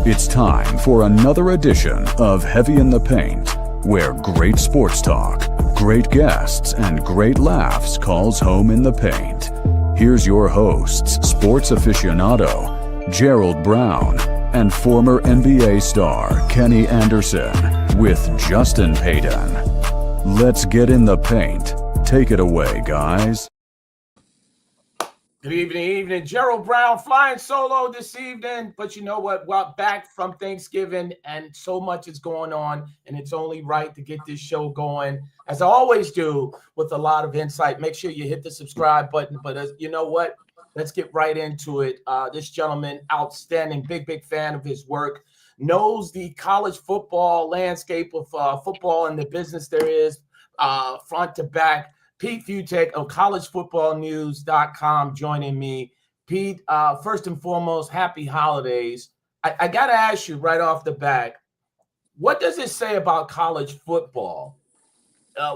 It's time for another edition of Heavy in the Paint, where great sports talk, great guests, and great laughs calls home in the paint. Here's your hosts, sports aficionado Gerald Brown and former NBA star Kenny Anderson with Justin Payton. Let's get in the paint. Take it away, guys. Good evening. Gerald Brown flying solo this evening. But you know what? We're back from Thanksgiving and so much is going on. And it's only right to get this show going, as I always do, with a lot of insight. Make sure you hit the subscribe button. But you know what? Let's get right into it. This gentleman, outstanding, big fan of his work, knows the college football landscape of football and the business there is front to back. Pete Fiutak of collegefootballnews.com joining me. Pete, first and foremost, happy holidays. I got to ask you right off the bat, what does it say about college football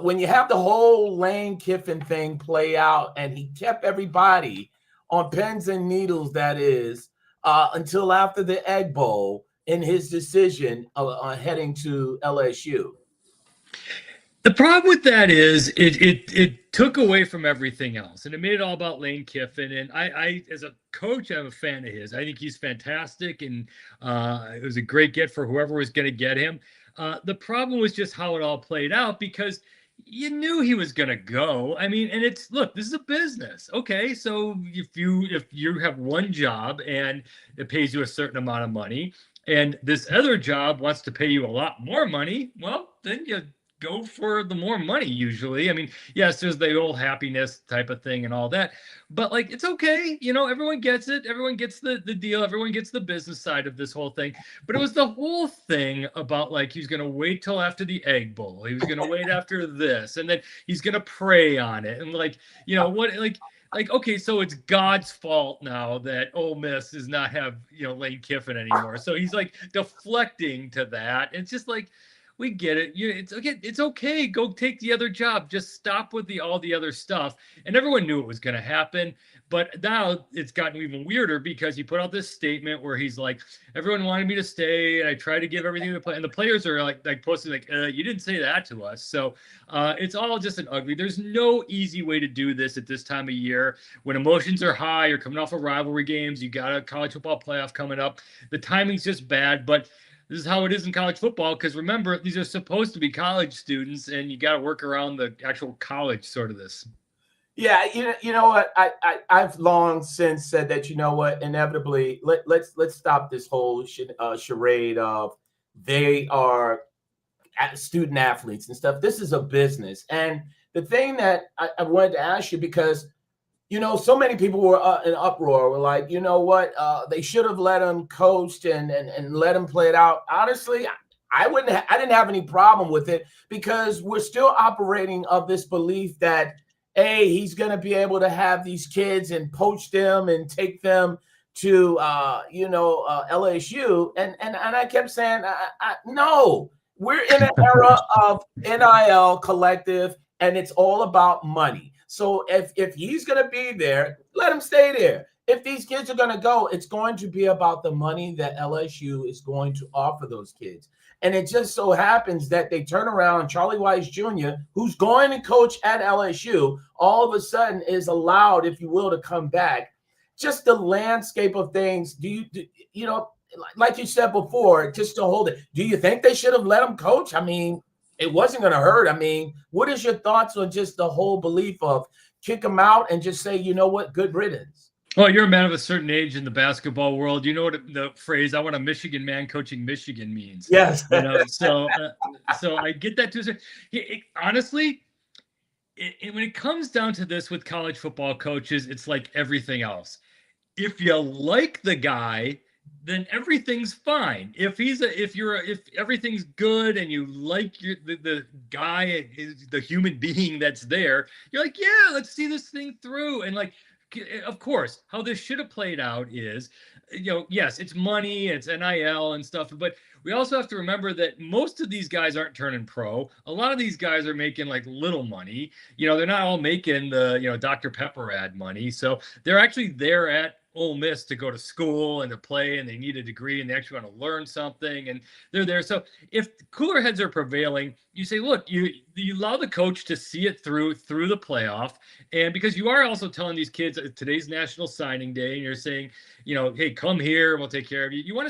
when you have the whole Lane Kiffin thing play out and he kept everybody on pins and needles, that is, until after the Egg Bowl in his decision on heading to LSU? The problem with that is it took away from everything else, and it made it all about Lane Kiffin. And I as a coach, I'm a fan of his. I think he's fantastic, and it was a great get for whoever was going to get him. The problem was just how it all played out, because you knew he was going to go. I mean, and look, this is a business. Okay, so if you have one job and it pays you a certain amount of money, and this other job wants to pay you a lot more money, well, then you go for the more money usually. I mean, yes, there's the old happiness type of thing and all that, but like, it's okay. You know, everyone gets it. Everyone gets the deal. Everyone gets the business side of this whole thing. But it was the whole thing about like, he's going to wait till after the Egg Bowl. He was going to wait after this, and then he's going to pray on it. And like, you know what, like, okay, so it's God's fault now that Ole Miss does not have, Lane Kiffin anymore. So he's like deflecting to that. It's just like, we get it. It's okay. It's okay. Go take the other job. Just stop with all the other stuff. And everyone knew it was going to happen. But now it's gotten even weirder, because he put out this statement where he's like, everyone wanted me to stay, and I tried to give everything to play. And the players are like posting like, you didn't say that to us. So it's all just an ugly. There's no easy way to do this at this time of year when emotions are high. You're coming off of rivalry games. You got a college football playoff coming up. The timing's just bad, but this is how it is in college football, because remember, these are supposed to be college students, and you got to work around the actual college sort of this. Yeah, you know what? I've long since said that, you know what, inevitably, let's stop this whole charade of they are student athletes and stuff. This is a business. And the thing that I wanted to ask you, because so many people were in uproar. Were like, you know what? They should have let him coach and let him play it out. Honestly, I didn't have any problem with it, because we're still operating of this belief that, A, he's going to be able to have these kids and poach them and take them to, LSU. And I kept saying, no, we're in an era of NIL collective, and it's all about money. So if he's going to be there, let him stay there. If these kids are going to go, it's going to be about the money that LSU is going to offer those kids. And it just so happens that they turn around, Charlie Weiss Jr., who's going to coach at LSU, all of a sudden is allowed, if you will, to come back. Just the landscape of things. Like you said before, just to hold it, do you think they should have let him coach? I mean, it wasn't going to hurt. I mean, what is your thoughts on just the whole belief of kick him out and just say, you know what, good riddance? Well, you're a man of a certain age in the basketball world. You know what the phrase, I want a Michigan man coaching Michigan means. Yes. So I get that too. Honestly, when it comes down to this with college football coaches, it's like everything else. If you like the guy, then everything's fine. If everything's good and you like the guy, the human being that's there, you're like, yeah, let's see this thing through. And like, of course, how this should have played out is, yes, it's money, it's NIL and stuff, but we also have to remember that most of these guys aren't turning pro. A lot of these guys are making like little money. They're not all making the, Dr. Pepper ad money. So they're actually there at Ole Miss to go to school and to play, and they need a degree, and they actually want to learn something, and they're there. So if cooler heads are prevailing, you say, look, you allow the coach to see it through the playoff, and because you are also telling these kids today's National Signing Day, and you're saying, hey, come here, we'll take care of you. You want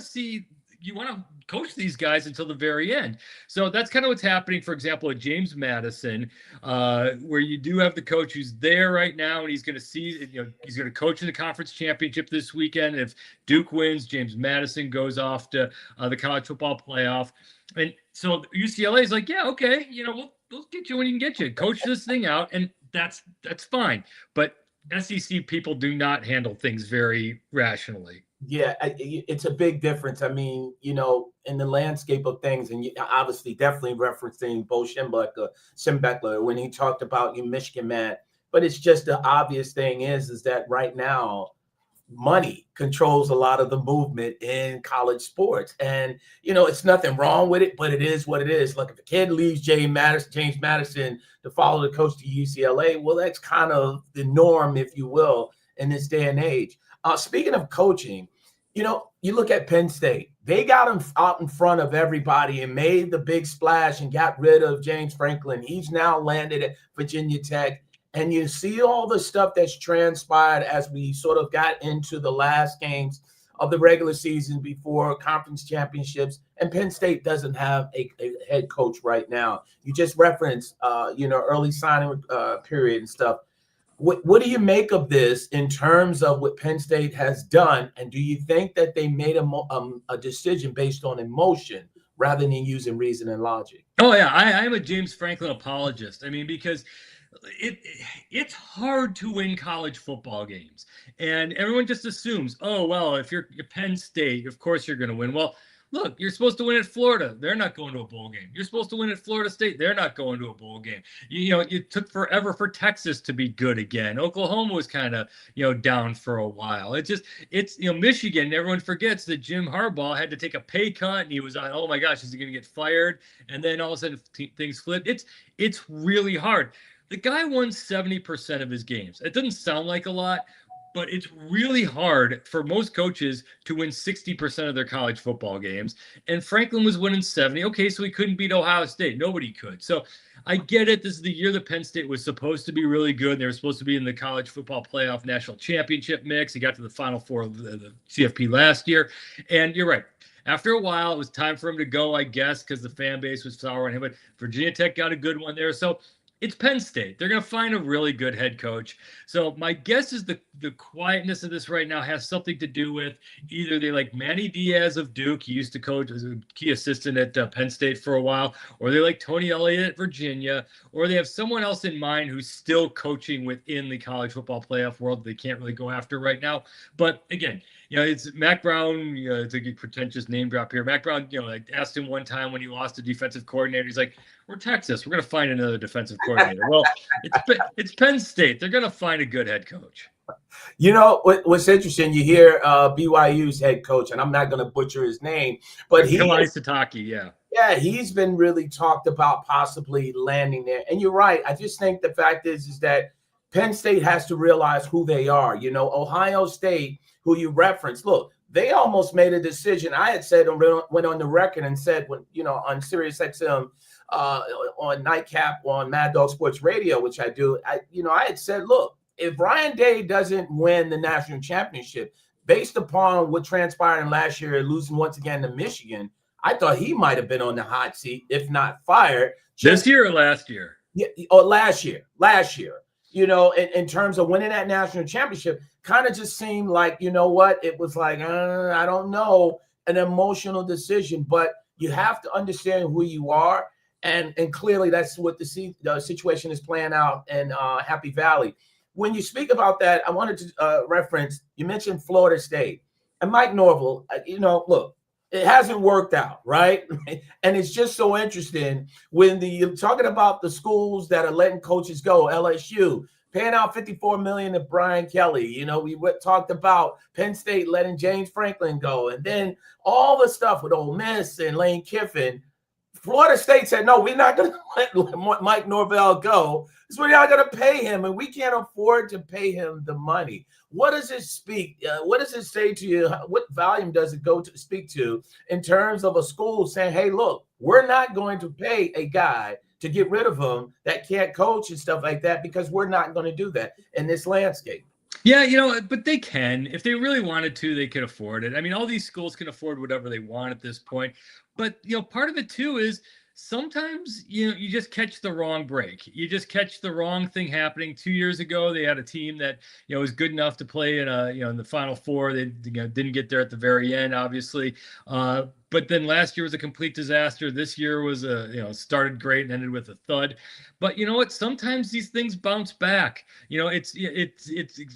to coach these guys until the very end. So that's kind of what's happening, for example, at James Madison, where you do have the coach who's there right now, and he's going to see, he's going to coach in the conference championship this weekend. If Duke wins, James Madison goes off to the college football playoff. And so UCLA is like, yeah, okay, we'll get you when you can get you. Coach this thing out, and that's fine. But SEC people do not handle things very rationally. Yeah, it's a big difference. I mean, in the landscape of things, and obviously definitely referencing Bo Schembechler when he talked about Michigan man. But it's just the obvious thing is that right now, money controls a lot of the movement in college sports. And, it's nothing wrong with it, but it is what it is. Like if a kid leaves James Madison to follow the coach to UCLA, well, that's kind of the norm, if you will, in this day and age. Speaking of coaching, you look at Penn State. They got him out in front of everybody and made the big splash and got rid of James Franklin. He's now landed at Virginia Tech. And you see all the stuff that's transpired as we sort of got into the last games of the regular season before conference championships. And Penn State doesn't have a head coach right now. You just referenced, early signing period and stuff. What do you make of this in terms of what Penn State has done? And do you think that they made a decision based on emotion rather than using reason and logic? Oh, yeah. I'm a James Franklin apologist. I mean, because it's hard to win college football games. And everyone just assumes, oh, well, if you're Penn State, of course you're going to win. Well, look, you're supposed to win at Florida. They're not going to a bowl game. You're supposed to win at Florida State. They're not going to a bowl game. It took forever for Texas to be good again. Oklahoma was kind of, down for a while. It's Michigan. Everyone forgets that Jim Harbaugh had to take a pay cut, and he was on, oh my gosh, is he going to get fired? And then all of a sudden things flipped. It's really hard. The guy won 70% of his games. It doesn't sound like a lot, but it's really hard for most coaches to win 60% of their college football games. And Franklin was winning 70. Okay, so he couldn't beat Ohio State. Nobody could. So I get it. This is the year that Penn State was supposed to be really good. They were supposed to be in the college football playoff national championship mix. He got to the Final Four of the CFP last year. And you're right. After a while, it was time for him to go, I guess, because the fan base was sour on him. But Virginia Tech got a good one there. So it's Penn State. They're going to find a really good head coach. So my guess is the quietness of this right now has something to do with either they like Manny Diaz of Duke. He used to coach as a key assistant at Penn State for a while. Or they like Tony Elliott at Virginia. Or they have someone else in mind who's still coaching within the college football playoff world they can't really go after right now. But again, it's Mac Brown, it's a pretentious name drop here. Mac Brown, I asked him one time when he lost a defensive coordinator, he's like, we're Texas. We're going to find another defensive coordinator. Well, it's Penn State. They're going to find a good head coach. What's interesting, you hear BYU's head coach, and I'm not going to butcher his name, but Sataki, yeah. Yeah, he's been really talked about possibly landing there. And you're right. I just think the fact is that Penn State has to realize who they are. Ohio State, who you referenced, look, they almost made a decision. I had said, went on the record and said, when on Sirius XM, on Nightcap on Mad Dog Sports Radio, which I do, I had said, look, if Ryan Day doesn't win the national championship, based upon what transpired in last year, losing once again to Michigan, I thought he might have been on the hot seat, if not fired. This year or last year? Yeah, or last year. In terms of winning that national championship, kind of just seemed like, it was like, I don't know, an emotional decision, but you have to understand who you are. And clearly that's what the situation is playing out in Happy Valley. When you speak about that, I wanted to reference, you mentioned Florida State and Mike Norvell. Look, it hasn't worked out, right? And it's just so interesting when you're talking about the schools that are letting coaches go, LSU, paying out $54 million to Brian Kelly. We talked about Penn State letting James Franklin go. And then all the stuff with Ole Miss and Lane Kiffin. Florida State said, no, we're not going to let Mike Norvell go. We're not going to pay him, and we can't afford to pay him the money. What does it speak? What does it say to you? What volume does it go to speak to in terms of a school saying, hey, look, we're not going to pay a guy to get rid of him that can't coach and stuff like that, because we're not going to do that in this landscape. Yeah, but they can. If they really wanted to, they could afford it. I mean, all these schools can afford whatever they want at this point. But, part of it too is sometimes, you just catch the wrong break. You just catch the wrong thing happening. 2 years ago, they had a team that, was good enough to play in the Final Four. They didn't get there at the very end, obviously. But then last year was a complete disaster. This year was started great and ended with a thud. But you know what? Sometimes these things bounce back. It's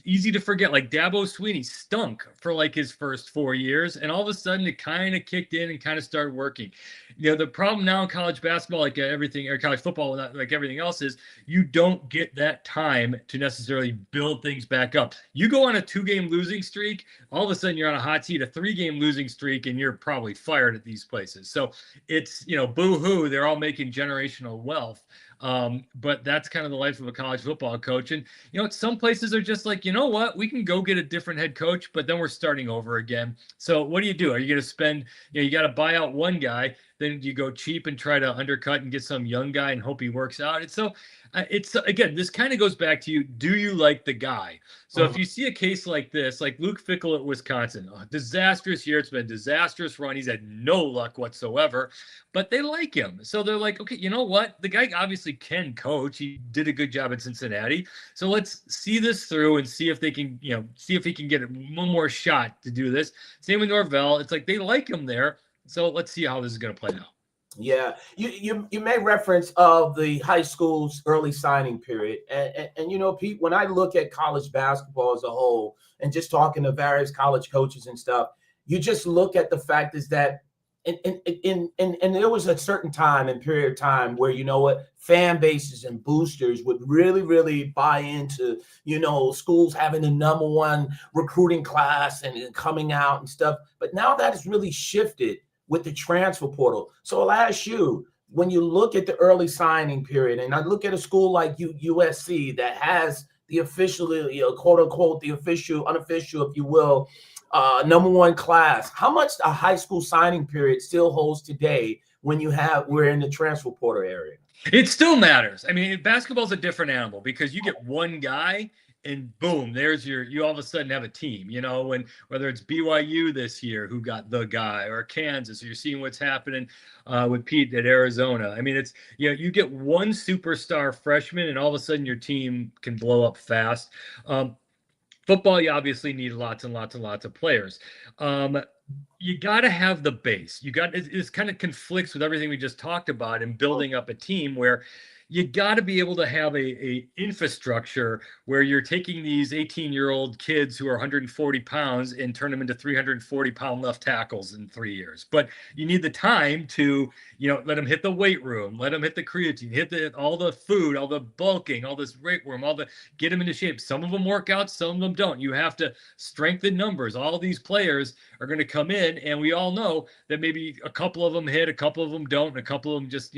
easy to forget. Like Dabo Swinney stunk for like his first 4 years, and all of a sudden it kind of kicked in and kind of started working. The problem now in college basketball, like everything, or college football, like everything else, is you don't get that time to necessarily build things back up. You go on a 2-game losing streak, all of a sudden you're on a hot seat, a 3-game losing streak, and you're probably fired at these places. So it's, boo-hoo, they're all making generational wealth. But that's kind of the life of a college football coach. And, some places are just like, what, we can go get a different head coach, but then we're starting over again. So what do? Are you going to spend, you got to buy out one guy, then you go cheap and try to undercut and get some young guy and hope he works out. And so again, this kind of goes back to you. Do you like the guy? So if you see a case like this, like Luke Fickell at Wisconsin, disastrous year. It's been a disastrous run. He's had no luck whatsoever, but they like him. So they're like, okay, you know what? The guy obviously can coach. He did a good job at Cincinnati. So let's see this through and see if they can, see if he can get one more shot to do this. Same with Norvell. It's like they like him there. So let's see how this is going to play out. Yeah, you made reference of the high school's early signing period, and Pete, when I look at college basketball as a whole, and just talking to various college coaches and stuff, you just look at the fact is that, and there was a certain time and period of time where fan bases and boosters would really buy into schools having the number one recruiting class and coming out and stuff, but now that has really shifted with the transfer portal. So I'll ask you, when you look at the early signing period, and I look at a school like USC that has the official, quote unquote, the official, unofficial, if you will, number one class, how much a high school signing period still holds today when we're in the transfer portal area? It still matters. I mean, basketball's a different animal because you get one guy and boom, you all of a sudden have a team, and whether it's BYU this year who got the guy, or Kansas, or you're seeing what's happening with Pete at Arizona. I mean, it's, you get one superstar freshman and all of a sudden your team can blow up fast. Football, you obviously need lots and lots and lots of players. You got to have the base. It kind of conflicts with everything we just talked about in building up a team where you got to be able to have a infrastructure where you're taking these 18-year-old kids who are 140 pounds and turn them into 340-pound left tackles in 3 years. But you need the time to, let them hit the weight room, let them hit the creatine, hit all the food, all the bulking, all this weight room, get them into shape. Some of them work out, some of them don't. You have to strengthen numbers. All these players are going to come in, and we all know that maybe a couple of them hit, a couple of them don't, and a couple of them just,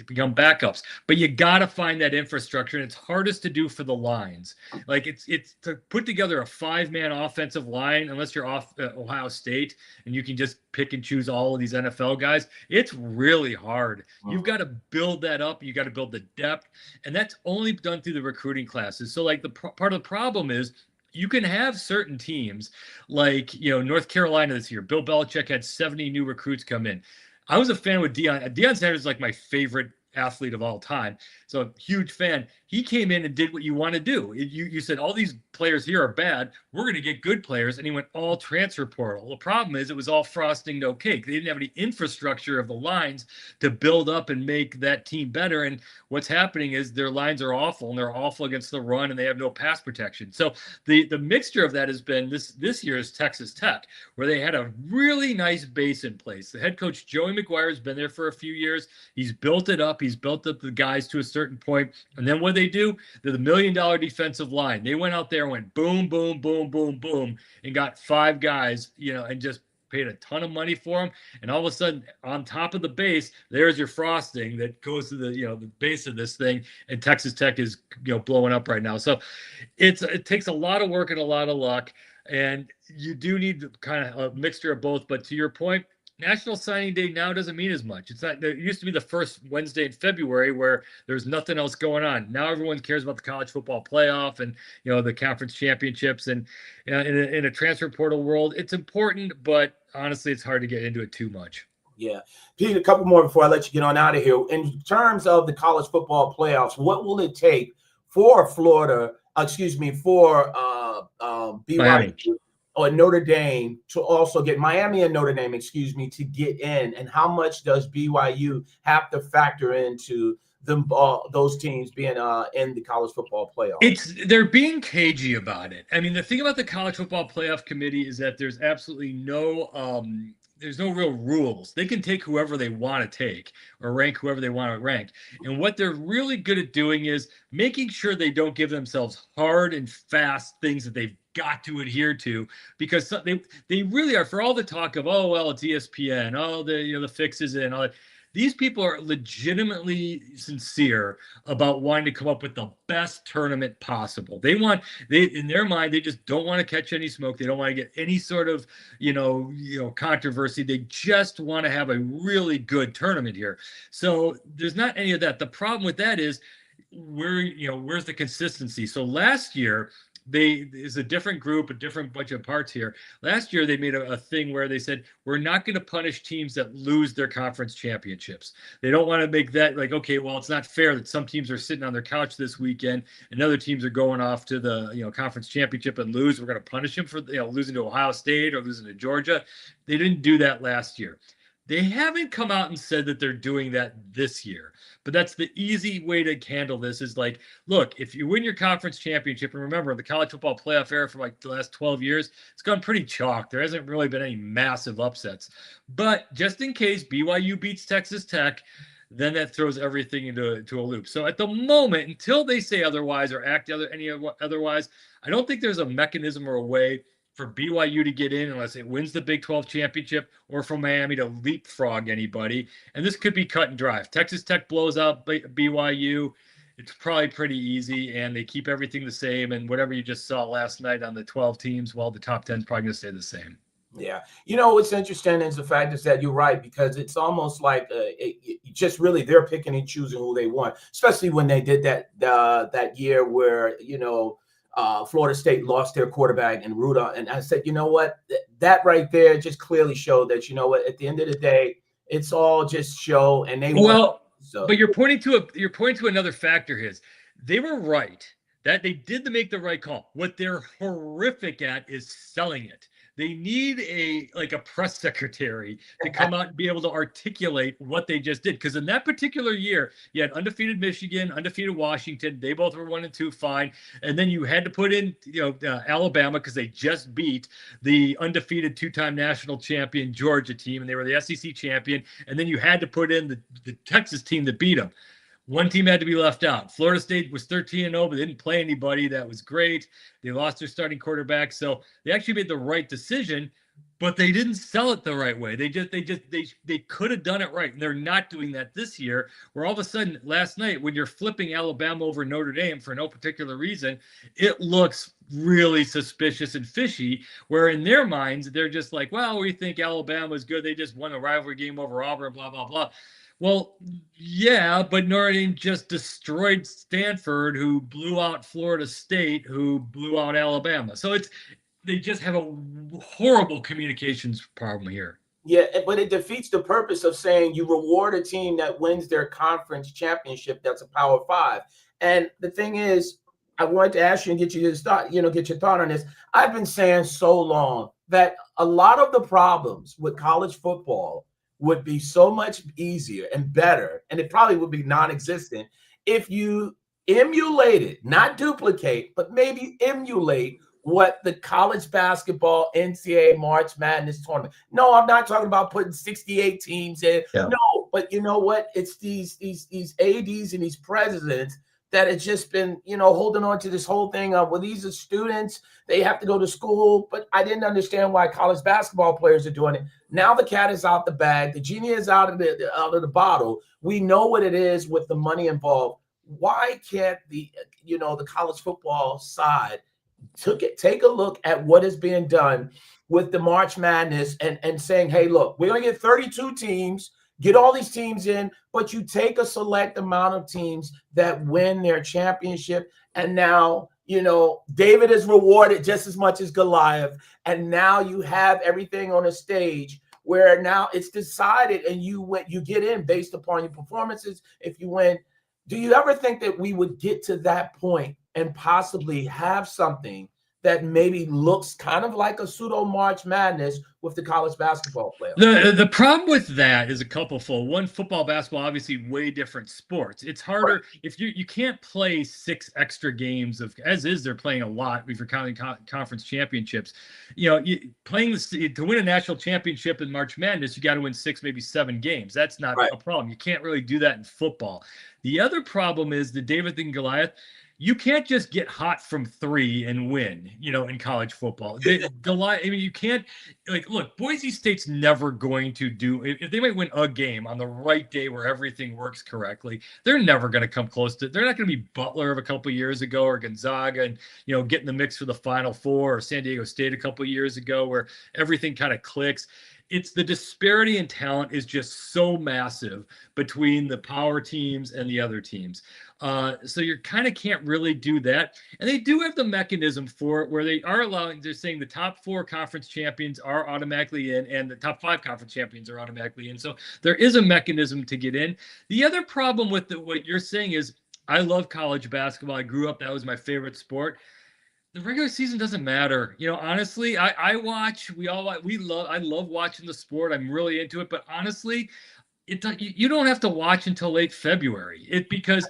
become backups. But you got to find that infrastructure, and it's hardest to do for the lines. Like it's to put together a 5-man offensive line, unless you're off Ohio State and you can just pick and choose all of these NFL guys. It's really hard. You've got to build that up. You got to build the depth, and that's only done through the recruiting classes. So like part of the problem is, you can have certain teams like, North Carolina this year. Bill Belichick had 70 new recruits come in. I was a fan with Deion. Deion Sanders is like my favorite athlete of all time. So huge fan. He came in and did what you want to do. You said all these players here are bad. We're going to get good players. And he went all transfer portal. The problem is it was all frosting no cake. They didn't have any infrastructure of the lines to build up and make that team better. And what's happening is their lines are awful, and they're awful against the run, and they have no pass protection. So the mixture of that has been this year's Texas Tech, where they had a really nice base in place. The head coach, Joey McGuire, has been there for a few years. He's built it up. He's built up the guys to a certain point. And then what they do, they're the $1 million defensive line. They went out there and went boom, boom, boom, boom, boom, and got 5 guys, and just paid a ton of money for them, and all of a sudden, on top of the base, there's your frosting that goes to the the base of this thing. And Texas Tech is blowing up right now. So it takes a lot of work and a lot of luck, and you do need kind of a mixture of both. But to your point, National Signing Day now doesn't mean as much. It's not. It used to be the first Wednesday in February where there's nothing else going on. Now everyone cares about the college football playoff and the conference championships. And in a transfer portal world, it's important, but honestly, it's hard to get into it too much. Yeah, Pete, a couple more before I let you get on out of here. In terms of the college football playoffs, what will it take for BYU Miami. or Notre Dame to also get Miami and Notre Dame, to get in? And how much does BYU have to factor into them those teams being in the college football playoff? They're being cagey about it. I mean, the thing about the college football playoff committee is that there's absolutely there's no real rules. They can take whoever they want to take or rank whoever they want to rank. And what they're really good at doing is making sure they don't give themselves hard and fast things that they've got to adhere to, because they really are, for all the talk of, oh, well, it's ESPN, oh, the fixes and all that. These people are legitimately sincere about wanting to come up with the best tournament possible. In their mind, they just don't want to catch any smoke. They don't want to get any sort of, controversy. They just want to have a really good tournament here. So there's not any of that. The problem with that is where's the consistency? So last year, is a different group, a different bunch of parts here. Last year, they made a thing where they said, we're not going to punish teams that lose their conference championships. They don't want to make that like, okay, well, it's not fair that some teams are sitting on their couch this weekend and other teams are going off to the conference championship and lose. We're going to punish them for losing to Ohio State or losing to Georgia. They didn't do that last year. They haven't come out and said that they're doing that this year, but that's the easy way to handle this is like, look, if you win your conference championship, and remember the college football playoff era for like the last 12 years, it's gone pretty chalk. There hasn't really been any massive upsets, but just in case BYU beats Texas Tech, then that throws everything into a loop. So at the moment, until they say otherwise or act otherwise, I don't think there's a mechanism or a way for BYU to get in unless it wins the Big 12 championship, or for Miami to leapfrog anybody. And this could be cut and dry. If Texas Tech blows out BYU, it's probably pretty easy, and they keep everything the same. And whatever you just saw last night on the 12 teams, well, the top 10 is probably going to stay the same. Yeah. What's interesting is the fact is that you're right, because it's almost like just really they're picking and choosing who they want, especially when they did that year where, Florida State lost their quarterback and Rudolph. And I said, you know what, that right there just clearly showed that, at the end of the day, it's all just show. And but you're pointing to another factor here. They were right that they did make the right call. What they're horrific at is selling it. They need a press secretary to come out and be able to articulate what they just did. Because in that particular year, you had undefeated Michigan, undefeated Washington. They both were 1-2, fine. And then you had to put in, Alabama, because they just beat the undefeated two-time national champion Georgia team, and they were the SEC champion. And then you had to put in the Texas team that beat them. One team had to be left out. Florida State was 13-0, but they didn't play anybody. That was great. They lost their starting quarterback. So they actually made the right decision, but they didn't sell it the right way. They could have done it right. And they're not doing that this year, where all of a sudden last night, when you're flipping Alabama over Notre Dame for no particular reason, it looks really suspicious and fishy, where in their minds, they're just like, well, we think Alabama's good. They just won a rivalry game over Auburn, blah, blah, blah. Well, yeah, but Notre Dame just destroyed Stanford, who blew out Florida State, who blew out Alabama. So they just have a horrible communications problem here. Yeah, but it defeats the purpose of saying you reward a team that wins their conference championship that's a Power 5. And the thing is, I wanted to ask you and get your thought on this. I've been saying so long that a lot of the problems with college football would be so much easier and better, and it probably would be non-existent if you emulated, not duplicate, but maybe emulate what the college basketball NCAA March Madness tournament. No, I'm not talking about putting 68 teams in. Yeah. No, but you know what? It's these ADs and these presidents that it's just been, holding on to this whole thing of, well, these are students, they have to go to school. But I didn't understand why college basketball players are doing it. Now the cat is out the bag. The genie is out of the bottle. We know what it is with the money involved. Why can't the college football side take a look at what is being done with the March Madness and saying, hey, look, we're going to get 32 teams, get all these teams in, but you take a select amount of teams that win their championship. And now, David is rewarded just as much as Goliath. And now you have everything on a stage where now it's decided and you get in based upon your performances. If you win, do you ever think that we would get to that point and possibly have something that maybe looks kind of like a pseudo March Madness with the college basketball playoffs? The problem with that is a couple-fold. One, football, basketball, obviously way different sports. It's harder if you can't play 6 extra games they're playing a lot if you're counting conference championships. Playing to win a national championship in March Madness, you got to win 6, maybe 7 games. That's not a problem. You can't really do that in football. The other problem is the David and Goliath. You can't just get hot from 3 and win, in college football. You can't, look, Boise State's never going to do, if they might win a game on the right day where everything works correctly, they're never going to come close to, they're not going to be Butler of a couple of years ago or Gonzaga and, get in the mix for the Final Four or San Diego State a couple of years ago where everything kind of clicks. It's the disparity in talent is just so massive between the power teams and the other teams. So you kind of can't really do that. And they do have the mechanism for it where they're saying the top 4 conference champions are automatically in and the top 5 conference champions are automatically in. So there is a mechanism to get in. The other problem with what you're saying is I love college basketball. I grew up, that was my favorite sport. The regular season doesn't matter. Honestly, I love watching the sport. I'm really into it, but honestly, you don't have to watch until late February. Because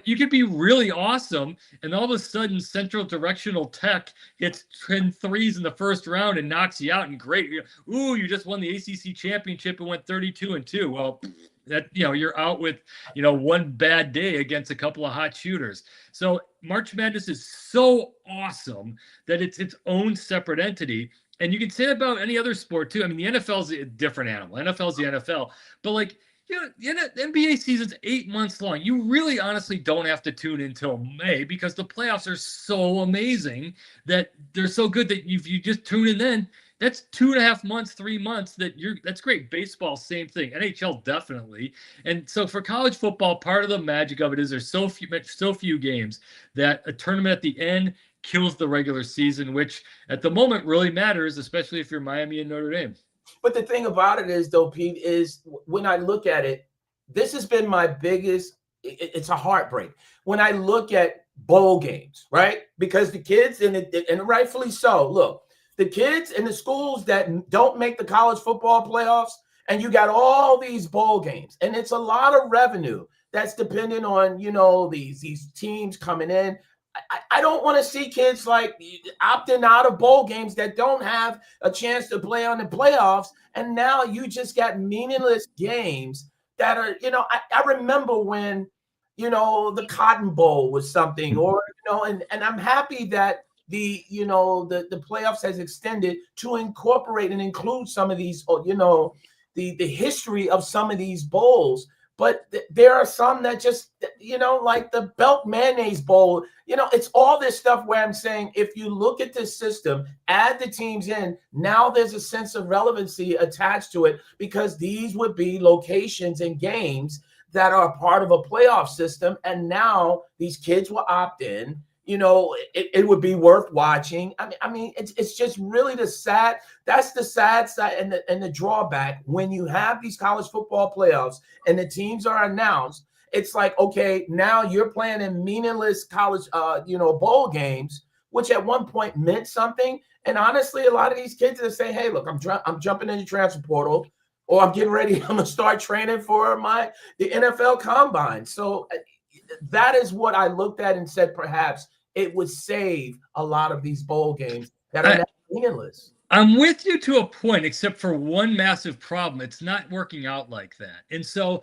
you could be really awesome, and all of a sudden Central Directional Tech hits 10 threes in the first round and knocks you out. And great, you just won the ACC championship and went 32-2. Well, that you're out with one bad day against a couple of hot shooters. So March Madness is so awesome that it's its own separate entity. And you can say that about any other sport too. I mean, the NFL is a different animal. NFL is the NFL, but the NBA season's 8 months long. You really honestly don't have to tune in until May because the playoffs are so amazing that they're so good that if you just tune in then, that's 2.5 months, 3 months that's great. Baseball, same thing. NHL, definitely. And so for college football, part of the magic of it is there's so few games that a tournament at the end kills the regular season, which at the moment really matters, especially if you're Miami and Notre Dame. But the thing about it is, though, Pete, is when I look at it, this has been my biggest, it's a heartbreak. When I look at bowl games, right? Because the kids, and rightfully so, look, the kids in the schools that don't make the college football playoffs, and you got all these bowl games, and it's a lot of revenue that's dependent on, these teams coming in. I don't want to see kids opting out of bowl games that don't have a chance to play on the playoffs. And now you just got meaningless games that are, I remember when, the Cotton Bowl was something, or, and I'm happy that the playoffs has extended to incorporate and include some of these, the history of some of these bowls. But there are some that just, like the Belk Mayonnaise Bowl, it's all this stuff where I'm saying, if you look at this system, add the teams in, now there's a sense of relevancy attached to it because these would be locations and games that are part of a playoff system. And now these kids will opt in. It would be worth watching. I mean, it's just really that's the sad side and the drawback when you have these college football playoffs and the teams are announced. It's like, okay, now you're playing in meaningless college, bowl games, which at one point meant something. And honestly, a lot of these kids are saying, hey, look, I'm jumping in the transfer portal, or I'm getting ready. I'm gonna start training for the NFL Combine. So that is what I looked at and said, perhaps it would save a lot of these bowl games that are meaningless. I'm with you to a point, except for one massive problem. It's not working out like that. And so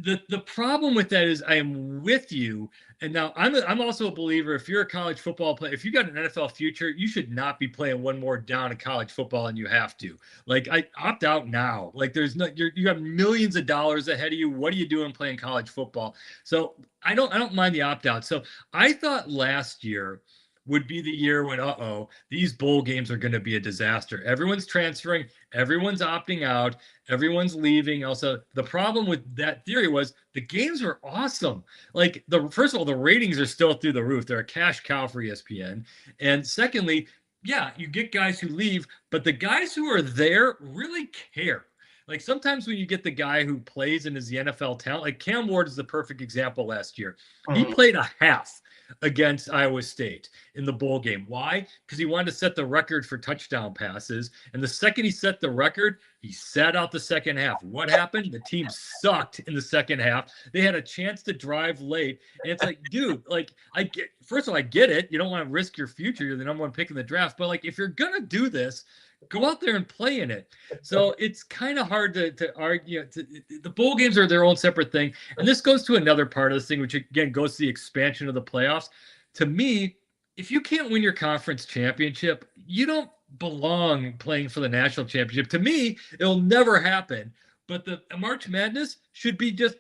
the problem with that is I am with you And now I'm also a believer, if you're a college football player, if you got an NFL future, you should not be playing one more down in college football and you have to. Like, I opt out now. Like, there's no, you got millions of dollars ahead of you. What are you doing playing college football? So I don't mind the opt out. So I thought last year would be the year when, these bowl games are going to be a disaster. Everyone's transferring, everyone's opting out, everyone's leaving. Also, the problem with that theory was the games were awesome. Like, first of all, the ratings are still through the roof. They're a cash cow for ESPN. And secondly, yeah, you get guys who leave, but the guys who are there really care. Like, sometimes when you get the guy who plays and is the NFL talent, like Cam Ward is the perfect example last year. He played a half against Iowa State in the bowl game. Why? Because he wanted to set the record for touchdown passes. And the second he set the record, he sat out the second half. What happened? The team sucked in the second half. They had a chance to drive late. And it's like, dude, like, first of all, I get it. You don't want to risk your future. You're the number one pick in the draft. But like, if you're going to do this, go out there and play in it. So it's kind of hard to argue. The bowl games are their own separate thing. And this goes to another part of this thing, which again goes to the expansion of the playoffs. To me, if you can't win your conference championship, you don't belong playing for the national championship. To me, it'll never happen. But the March Madness should be just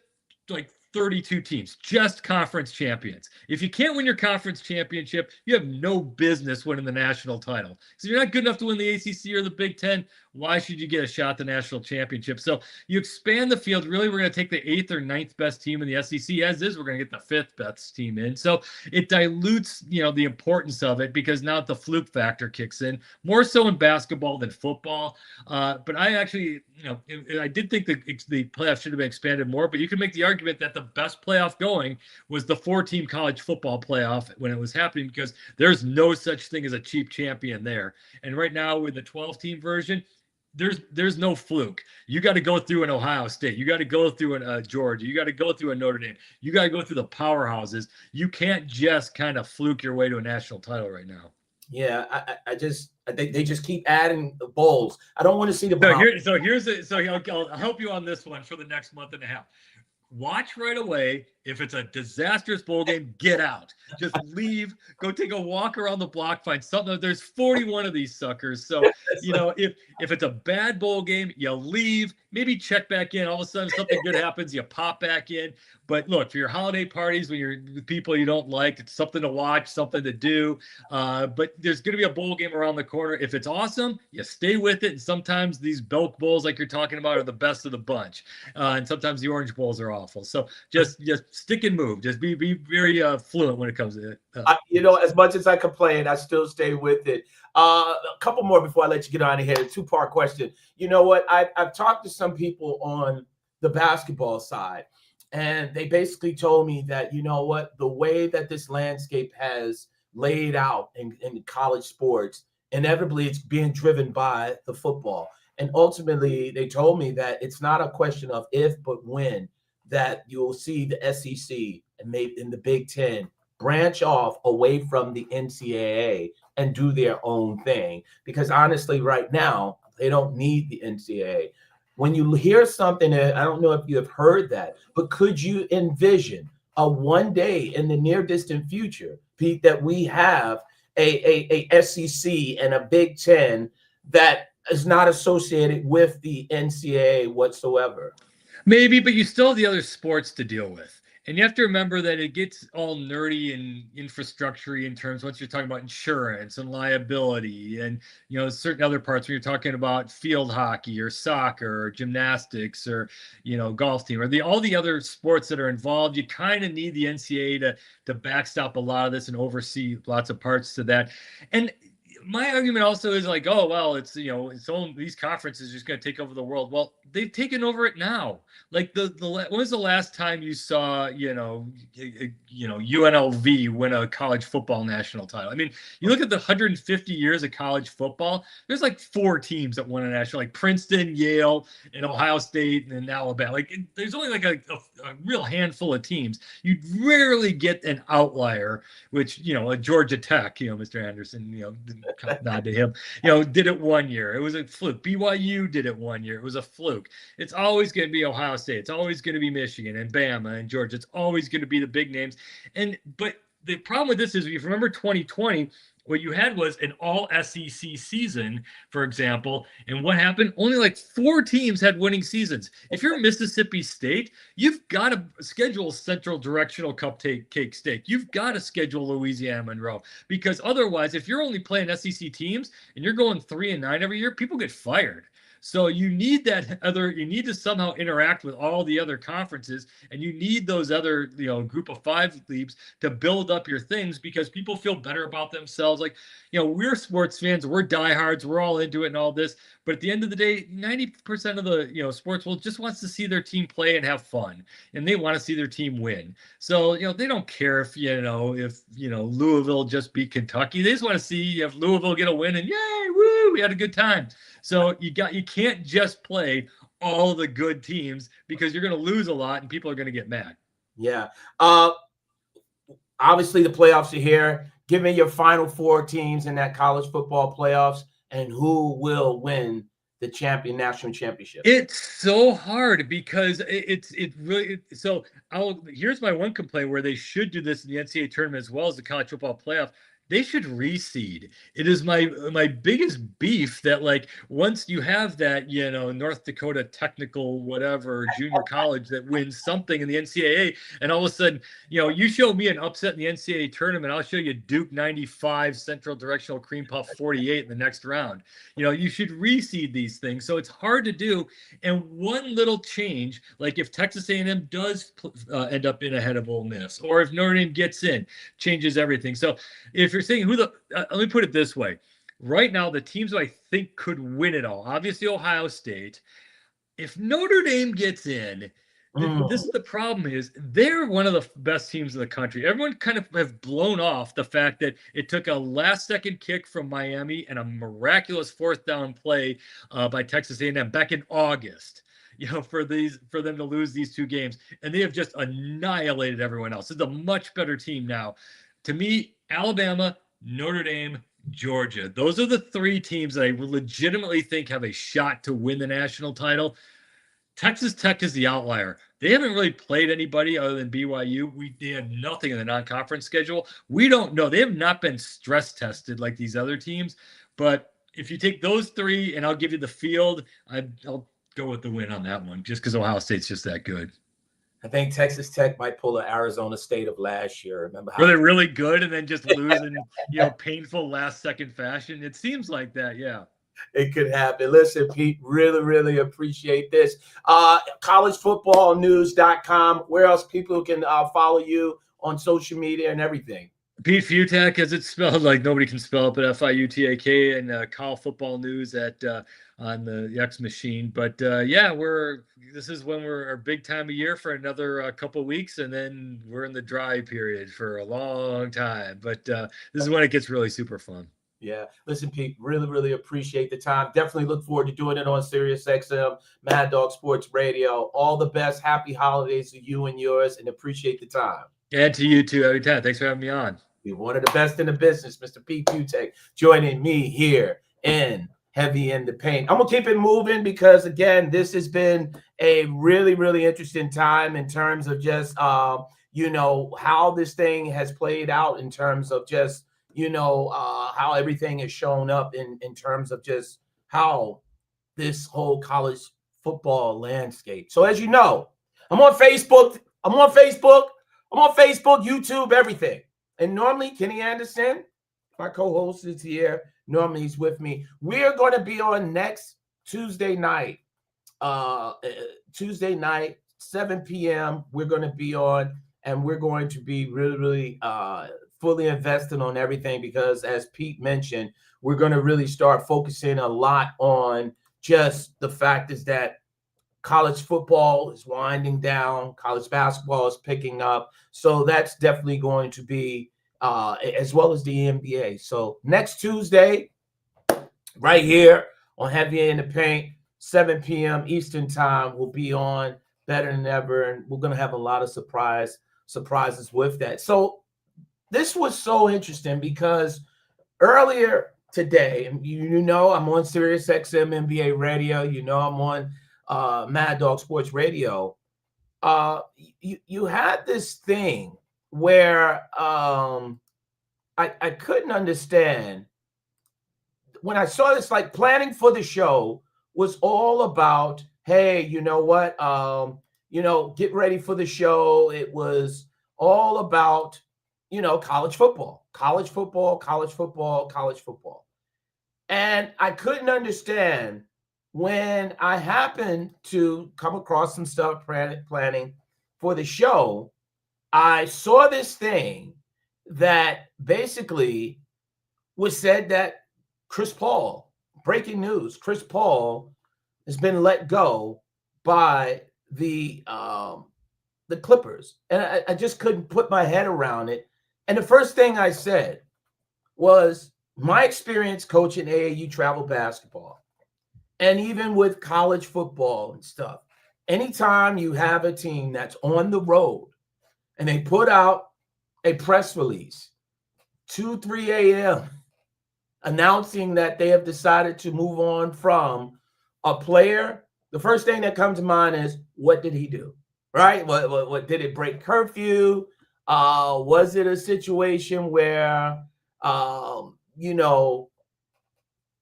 like 32 teams, just conference champions. If you can't win your conference championship, you have no business winning the national title. So you're not good enough to win the ACC or the Big Ten. Why should you get a shot at the national championship? So you expand the field. Really, we're going to take the 8th or 9th best team in the SEC. As is, we're going to get the 5th best team in. So it dilutes, the importance of it, because now the fluke factor kicks in, more so in basketball than football. But I actually, I did think the playoffs should have been expanded more. But you can make the argument that the best playoff going was the 4-team college football playoff when it was happening, because there's no such thing as a cheap champion there. And right now with the 12-team version, there's no fluke. You got to go through an Ohio State. You got to go through a Georgia. You got to go through a Notre Dame. You got to go through the powerhouses. You can't just kind of fluke your way to a national title right now. Yeah, I think they just keep adding the bowls. I don't want to see the I'll help you on this one for the next month and a half. Watch right away. If it's a disastrous bowl game, get out. Just leave. Go take a walk around the block. Find something. There's 41 of these suckers. So, if it's a bad bowl game, you leave. Maybe check back in. All of a sudden, something good happens. You pop back in. But look, for your holiday parties, when you're with people you don't like, it's something to watch, something to do. But there's going to be a bowl game around the corner. If it's awesome, you stay with it. And sometimes these Belk bowls, like you're talking about, are the best of the bunch. And sometimes the Orange Bowls are awful. So just stick and move. Just be very fluent when it comes to it. As much as I complain, I still stay with it. A couple more before I let you get on ahead. A 2-part question. You know what? I've talked to some people on the basketball side, and they basically told me that, the way that this landscape has laid out in college sports, inevitably it's being driven by the football. And ultimately, they told me that it's not a question of if, but when, that you'll see the SEC and maybe in the Big Ten branch off away from the NCAA and do their own thing. Because honestly, right now, they don't need the NCAA. When you hear something, I don't know if you have heard that, but could you envision a one day in the near distant future, Pete, that we have a SEC and a Big Ten that is not associated with the NCAA whatsoever? Maybe, but you still have the other sports to deal with. And you have to remember that it gets all nerdy and infrastructure in terms once you're talking about insurance and liability and, certain other parts when you're talking about field hockey or soccer or gymnastics or, golf team or all the other sports that are involved. You kind of need the NCAA to backstop a lot of this and oversee lots of parts to that. And my argument also is like, oh, well, it's, it's only these conferences just going to take over the world. Well, they've taken over it now. Like when was the last time you saw, UNLV win a college football national title? I mean, you look at the 150 years of college football, there's like 4 teams that won a national, like Princeton, Yale, and Ohio State, and Alabama. Like there's only like a real handful of teams. You rarely get an outlier, which, a Georgia Tech, Mr. Anderson, Nod to him. Did it one year. It was a fluke. BYU did it one year. It was a fluke. It's always going to be Ohio State. It's always going to be Michigan and Bama and Georgia. It's always going to be the big names. But the problem with this is, if you remember 2020, what you had was an all SEC season, for example. And what happened? Only like 4 teams had winning seasons. If you're Mississippi State, you've got to schedule Central Directional Cupcake Steak. You've got to schedule Louisiana Monroe, because otherwise, if you're only playing SEC teams and you're going 3-9 every year, people get fired. So you need you need to somehow interact with all the other conferences, and you need those other, group of 5 leagues to build up your things, because people feel better about themselves. Like, we're sports fans, we're diehards, we're all into it and all this. But at the end of the day, 90% of the, sports world just wants to see their team play and have fun, and they want to see their team win. So, they don't care if Louisville just beat Kentucky. They just want to see if Louisville get a win and yay, woo, we had a good time. So you can't just play all the good teams, because you're going to lose a lot and people are going to get mad. Yeah. Obviously the playoffs are here. Give me your final 4 teams in that college football playoffs, and who will win the national championship. It's so hard, because here's my one complaint, where they should do this in the NCAA tournament as well as the college football playoff. They should reseed. It is my biggest beef that, like, once you have that, North Dakota technical whatever junior college that wins something in the NCAA, and all of a sudden, you show me an upset in the NCAA tournament, I'll show you Duke 95, Central Directional Cream Puff 48 in the next round. You should reseed these things. So it's hard to do. And one little change, like if Texas A&M does end up in ahead of Ole Miss, or if Notre Dame gets in, changes everything. So if you're saying let me put it this way. Right now, the teams who I think could win it all, obviously Ohio State. If Notre Dame gets in, this is the problem, is they're one of the best teams in the country. Everyone kind of have blown off the fact that it took a last-second kick from Miami and a miraculous 4th down play by Texas A&M back in August, for them to lose these 2 games. And they have just annihilated everyone else. It's a much better team now. To me, Alabama, Notre Dame, Georgia. Those are the 3 teams that I legitimately think have a shot to win the national title. Texas Tech is the outlier. They haven't really played anybody other than BYU. They had nothing in the non-conference schedule. We don't know. They have not been stress tested like these other teams. But if you take those 3, and I'll give you the field, I'll go with the win on that one, just because Ohio State's just that good. I think Texas Tech might pull an Arizona State of last year. Remember how were they really good and then just lose in painful last-second fashion? It seems like that, yeah. It could happen. Listen, Pete, really, really appreciate this. Collegefootballnews.com. Where else people can follow you on social media and everything? Pete Fiutak, as it's spelled, like nobody can spell it, but Fiutak, and College Football News on the X machine. But this is when we're our big time of year for another couple of weeks, and then we're in the dry period for a long time. But this is when it gets really super fun. Yeah. Listen, Pete, really, really appreciate the time. Definitely look forward to doing it on SiriusXM, Mad Dog Sports Radio. All the best. Happy holidays to you and yours, and appreciate the time. And to you too, every time. Thanks for having me on. You're one of the best in the business, Mr. Pete Fiutak, joining me here in Heavy in the Paint. I'm going to keep it moving because, again, this has been a really, really interesting time in terms of just, how this thing has played out in terms of just, how everything has shown up in terms of just how this whole college football landscape. So as you know, I'm on Facebook, YouTube, everything. And normally Kenny Anderson, my co-host, is here. Normally he's with me. We are going to be on next Tuesday night, 7 p.m. We're going to be on, and we're going to be really, really fully invested on everything because, as Pete mentioned, we're going to really start focusing a lot on just the fact is that college football is winding down, college basketball is picking up. So that's definitely going to be, as well as the NBA. So next Tuesday, right here on Heavy in the Paint, 7 p.m. Eastern time, we'll be on better than ever. And we're going to have a lot of surprises with that. So this was so interesting because earlier today. And you know, I'm on Sirius XM NBA radio. You know, I'm on Mad Dog Sports Radio. You had this thing where I couldn't understand when I saw this. Like, planning for the show was all about, hey, you know what, get ready for the show. It was all about, college football, college football, college football, college football. And I couldn't understand when I happened to come across some stuff planning for the show. I saw this thing that basically was said that Chris Paul, breaking news, Chris Paul has been let go by the Clippers. And I just couldn't put my head around it. And the first thing I said was, my experience coaching AAU travel basketball, and even with college football and stuff, anytime you have a team that's on the road and they put out a press release 2-3 a.m. announcing that they have decided to move on from a player, the first thing that comes to mind is, what did he do? Right? What did it break curfew? Was it a situation where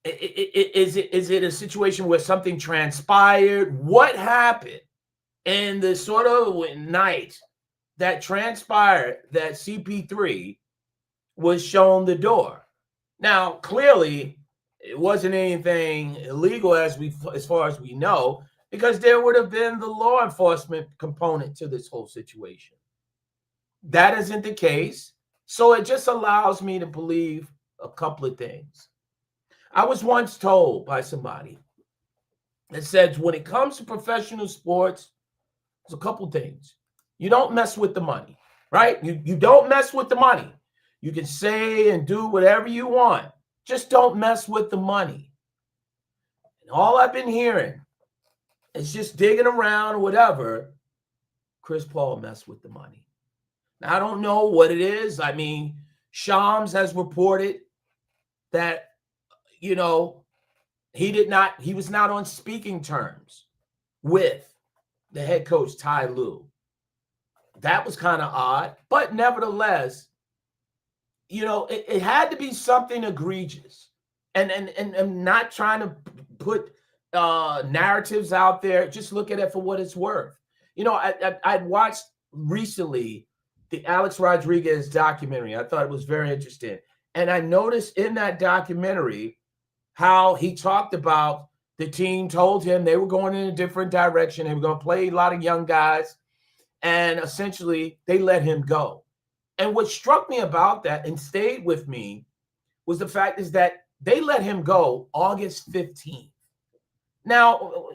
is it a situation where something transpired? What happened in the sort of night that transpired that CP3 was shown the door? Now, clearly, it wasn't anything illegal as far as we know, because there would have been the law enforcement component to this whole situation. That isn't the case. So it just allows me to believe a couple of things. I was once told by somebody that said, when it comes to professional sports, there's a couple things. You don't mess with the money, right? You don't mess with the money. You can say and do whatever you want. Just don't mess with the money. And all I've been hearing is just digging around or whatever. Chris Paul messed with the money. Now, I don't know what it is. I mean, Shams has reported that, he was not on speaking terms with the head coach, Ty Lue. That was kind of odd, but nevertheless, it had to be something egregious, and not trying to put narratives out there. Just look at it for what it's worth. I'd watched recently the Alex Rodriguez documentary. I thought it was very interesting. And I noticed in that documentary how he talked about the team told him they were going in a different direction. They were going to play a lot of young guys. And essentially, they let him go. And what struck me about that and stayed with me was the fact is that they let him go August 15th. Now,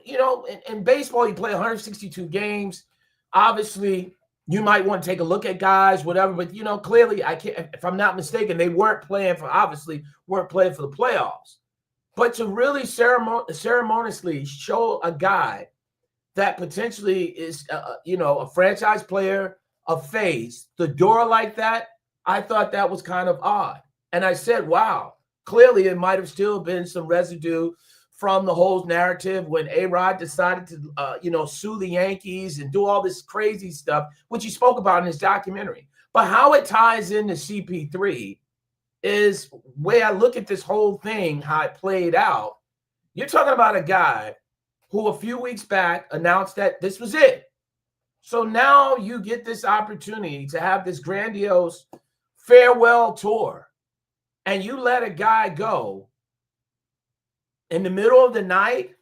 in baseball, you play 162 games. Obviously, you might want to take a look at guys, whatever. But, clearly, I can't, if I'm not mistaken, they weren't playing for the playoffs. But to really ceremoniously show a guy that potentially is, a franchise player, a face, the door like that, I thought that was kind of odd. And I said, wow, clearly it might have still been some residue from the whole narrative when A-Rod decided to, sue the Yankees and do all this crazy stuff, which he spoke about in his documentary. But how it ties into CP3 is where I look at this whole thing, how it played out. You're talking about a guy who a few weeks back announced that this was it. So now you get this opportunity to have this grandiose farewell tour, and you let a guy go in the middle of the night,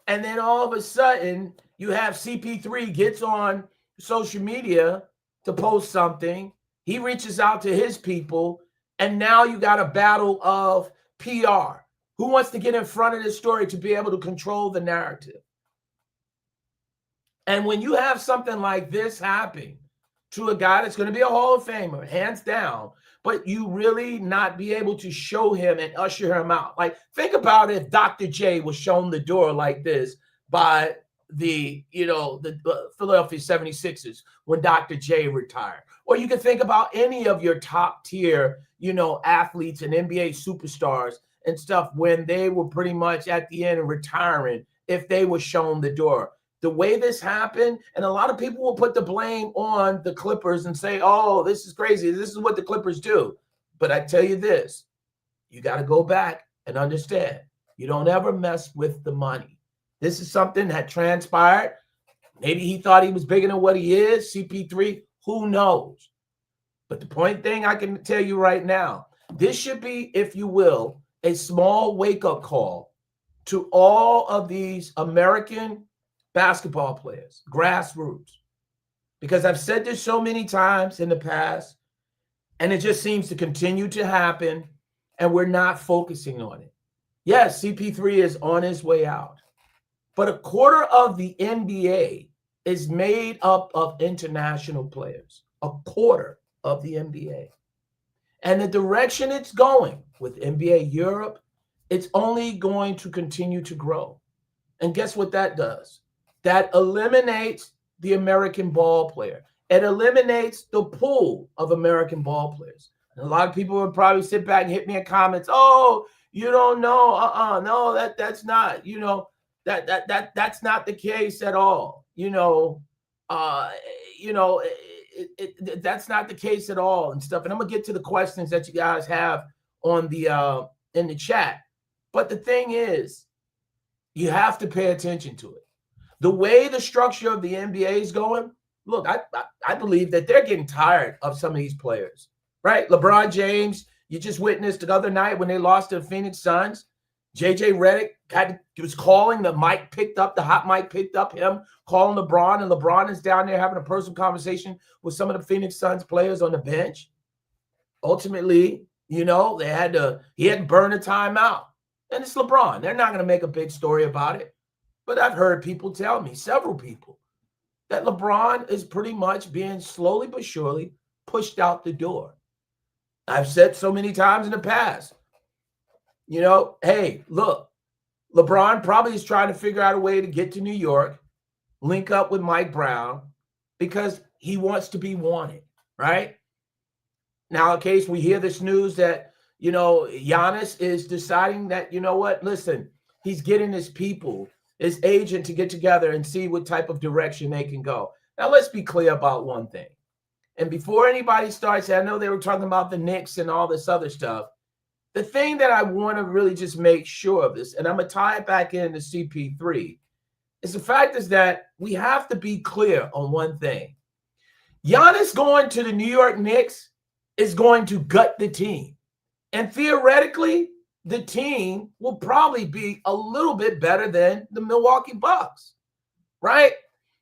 and then all of a sudden you have CP3 gets on social media to post something. He reaches out to his people, and now you got a battle of PR. Who wants to get in front of this story to be able to control the narrative? And when you have something like this happen to a guy that's going to be a Hall of Famer, hands down, but you really not be able to show him and usher him out. Like, think about if Dr. J was shown the door like this by the Philadelphia 76ers when Dr. J retired. Or you can think about any of your top tier, athletes and NBA superstars and stuff when they were pretty much at the end of retiring, if they were shown the door. The way this happened, and a lot of people will put the blame on the Clippers and say, oh, this is crazy. This is what the Clippers do. But I tell you this, you got to go back and understand, you don't ever mess with the money. This is something that transpired. Maybe he thought he was bigger than what he is, CP3, who knows? But the point thing I can tell you right now, this should be, if you will, a small wake-up call to all of these American basketball players, grassroots. Because I've said this so many times in the past, and it just seems to continue to happen, and we're not focusing on it. Yes, CP3 is on his way out. But a quarter of the NBA is made up of international players. A quarter of the NBA. And the direction it's going with NBA Europe, it's only going to continue to grow. And guess what that does? That eliminates the American ball player. It eliminates the pool of American ball players. And a lot of people would probably sit back and hit me in comments. Oh, you don't know. No, that's not, that's not the case at all. That's not the case at all and stuff. And I'm gonna get to the questions that you guys have on the in the chat. But the thing is, you have to pay attention to it. The way the structure of the NBA is going, look, I believe that they're getting tired of some of these players, right? LeBron James, you just witnessed the other night when they lost to the Phoenix Suns. JJ Redick was calling, the hot mic picked up him calling LeBron, and LeBron is down there having a personal conversation with some of the Phoenix Suns players on the bench. Ultimately, he had to burn a timeout. And it's LeBron. They're not going to make a big story about it. But I've heard people tell me, several people, that LeBron is pretty much being slowly but surely pushed out the door. I've said so many times in the past, hey, look, LeBron probably is trying to figure out a way to get to New York, link up with Mike Brown, because he wants to be wanted, right? Now, in case we hear this news that, Giannis is deciding that, listen, he's getting his people, his agent, to get together and see what type of direction they can go. Now, let's be clear about one thing. And before anybody starts, I know they were talking about the Knicks and all this other stuff. The thing that I want to really just make sure of this, and I'm going to tie it back into CP3, is the fact is that we have to be clear on one thing. Giannis going to the New York Knicks is going to gut the team. And theoretically, the team will probably be a little bit better than the Milwaukee Bucks, right?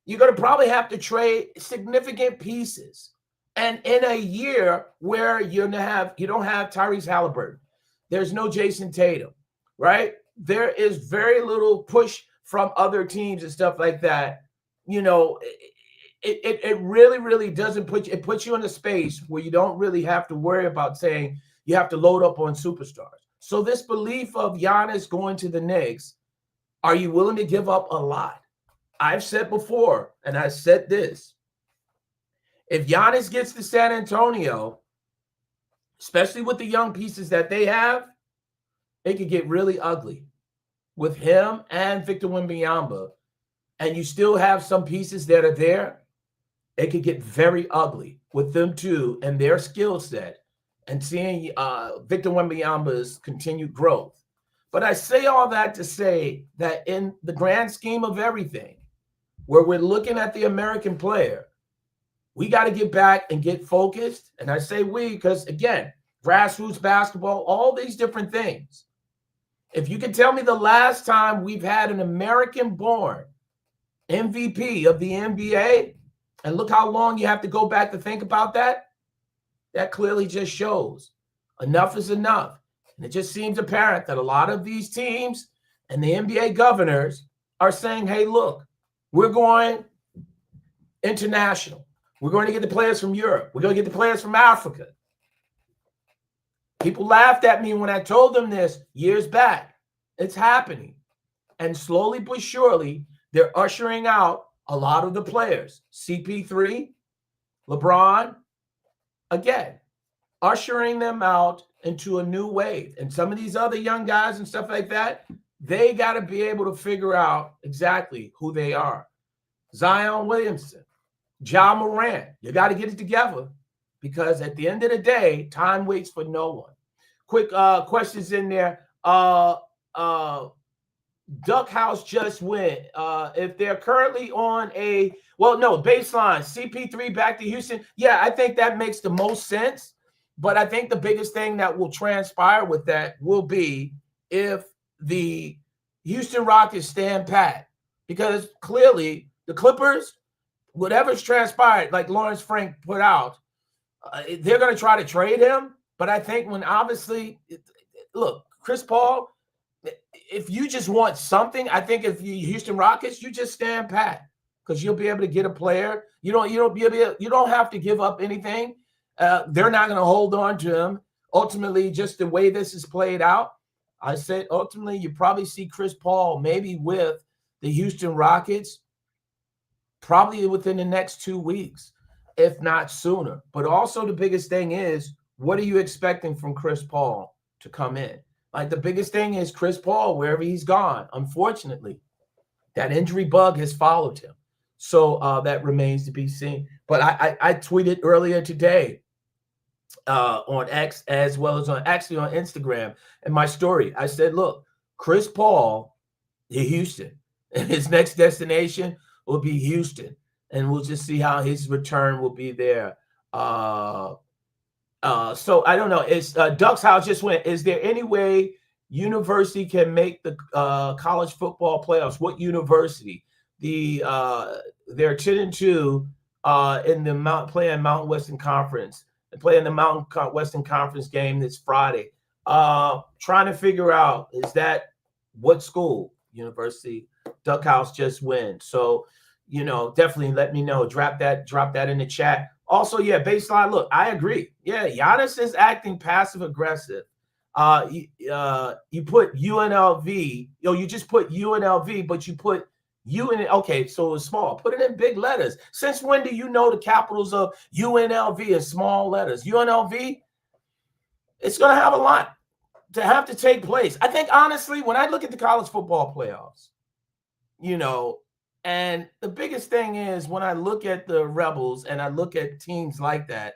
You're going to probably have to trade significant pieces. And in a year where you don't have Tyrese Halliburton, there's no Jason Tatum, right? There is very little push from other teams and stuff like that. It really, really doesn't puts you in a space where you don't really have to worry about saying you have to load up on superstars. So this belief of Giannis going to the Knicks, are you willing to give up a lot? I've said before, and I said this, if Giannis gets to San Antonio, especially with the young pieces that they have, it could get really ugly with him and Victor Wembanyama, and you still have some pieces that are there. It could get very ugly with them too and their skill set, and seeing Victor Wembanyama's continued growth. But I say all that to say that in the grand scheme of everything, where we're looking at the American player, we got to get back and get focused. And I say we because, again, grassroots basketball, all these different things. If you can tell me the last time we've had an American-born MVP of the NBA, and look how long you have to go back to think about that, that clearly just shows enough is enough. And it just seems apparent that a lot of these teams and the NBA governors are saying, hey, look, we're going international. We're going to get the players from Europe. We're going to get the players from Africa. People laughed at me when I told them this years back. It's happening. And slowly but surely, they're ushering out a lot of the players. CP3, LeBron, again, ushering them out into a new wave. And some of these other young guys and stuff like that, they got to be able to figure out exactly who they are. Zion Williamson, Ja Morant, you got to get it together, because at the end of the day, time waits for no one. Quick questions in there. Duck House just went. If they're currently on baseline, CP3 back to Houston. Yeah, I think that makes the most sense. But I think the biggest thing that will transpire with that will be if the Houston Rockets stand pat. Because clearly the Clippers, whatever's transpired, like Lawrence Frank put out, they're going to try to trade him. But I think look, Chris Paul, if you just want something, I think if you Houston Rockets, you just stand pat, because you'll be able to get a player. You don't have to give up anything. They're not going to hold on to him. Ultimately, just the way this is played out, I said ultimately you probably see Chris Paul maybe with the Houston Rockets probably within the next 2 weeks, if not sooner. But also the biggest thing is, what are you expecting from Chris Paul to come in? Like, the biggest thing is Chris Paul, wherever he's gone, unfortunately, that injury bug has followed him. So that remains to be seen. But I tweeted earlier today on X, as well as on Instagram, in my story. I said, look, Chris Paul in Houston, his next destination will be Houston, and we'll just see how his return will be there. So I don't know. It's Duck's House just went. Is there any way university can make the college football playoffs? What university? They're 10-2 in the playing Mountain Western Conference. They're playing the Mountain Western Conference game this Friday. Trying to figure out, is that what school? University. Duck House just win. So, definitely let me know. Drop that in the chat. Also, yeah, baseline. Look, I agree. Yeah, Giannis is acting passive aggressive. You put UNLV. You just put UNLV, but you put okay, so it's small. Put it in big letters. Since when do you know the capitals of UNLV in small letters? UNLV, it's going to have a lot to take place. I think, honestly, when I look at the college football playoffs, and the biggest thing is, when I look at the Rebels and I look at teams like that,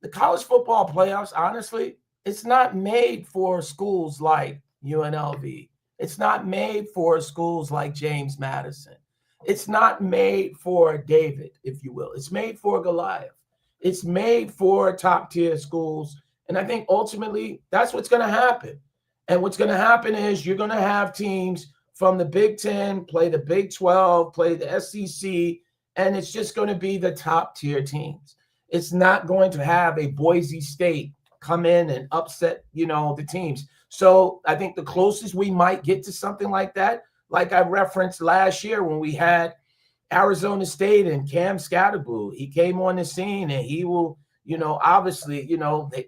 the college football playoffs, honestly, it's not made for schools like UNLV. It's not made for schools like James Madison. It's not made for David, if you will. It's made for Goliath. It's made for top-tier schools. And I think ultimately that's what's going to happen. And what's going to happen is you're going to have teams from the Big Ten play the Big 12, play the SEC, and it's just going to be the top-tier teams. It's not going to have a Boise State come in and upset, the teams. So I think the closest we might get to something like that, like I referenced last year when we had Arizona State and Cam Scatterboo, he came on the scene and he will, obviously,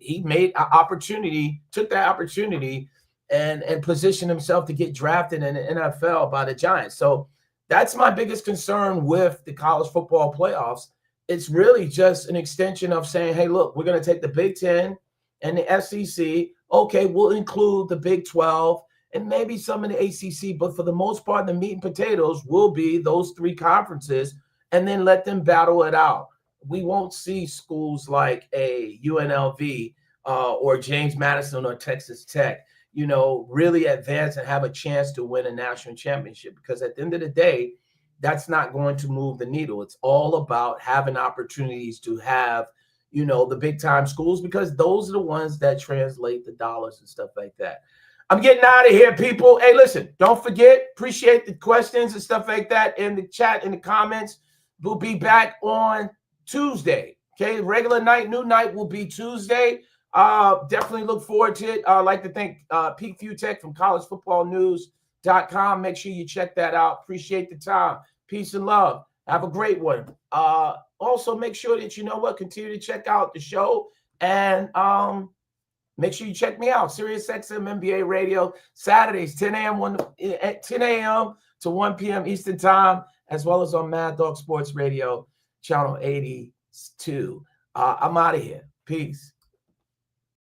he made an opportunity, took that opportunity and positioned himself to get drafted in the NFL by the Giants. So that's my biggest concern with the college football playoffs. It's really just an extension of saying, hey, look, we're going to take the Big Ten and the SEC. Okay, we'll include the Big 12 and maybe some of the ACC, but for the most part, the meat and potatoes will be those three conferences, and then let them battle it out. We won't see schools like a UNLV or James Madison or Texas Tech, really advance and have a chance to win a national championship, because at the end of the day, that's not going to move the needle. It's all about having opportunities to have, the big time schools, because those are the ones that translate the dollars and stuff like that. I'm getting out of here, people. Hey, listen, don't forget, appreciate the questions and stuff like that in the chat, in the comments. We'll be back on Tuesday. Okay, regular night, new night will be Tuesday. Definitely look forward to it. I'd like to thank Pete Fiutak from collegefootballnews.com. Make sure you check that out. Appreciate the time. Peace and love. Have a great one. Also, make sure that continue to check out the show, and make sure you check me out. SiriusXM NBA Radio, Saturdays, 10 a.m. to 1 p.m. Eastern Time, as well as on Mad Dog Sports Radio, channel 82. I'm out of here. Peace.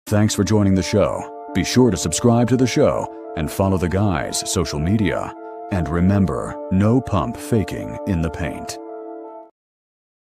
Thanks for joining the show. Be sure to subscribe to the show and follow the guys' social media. And remember, no pump faking in the paint.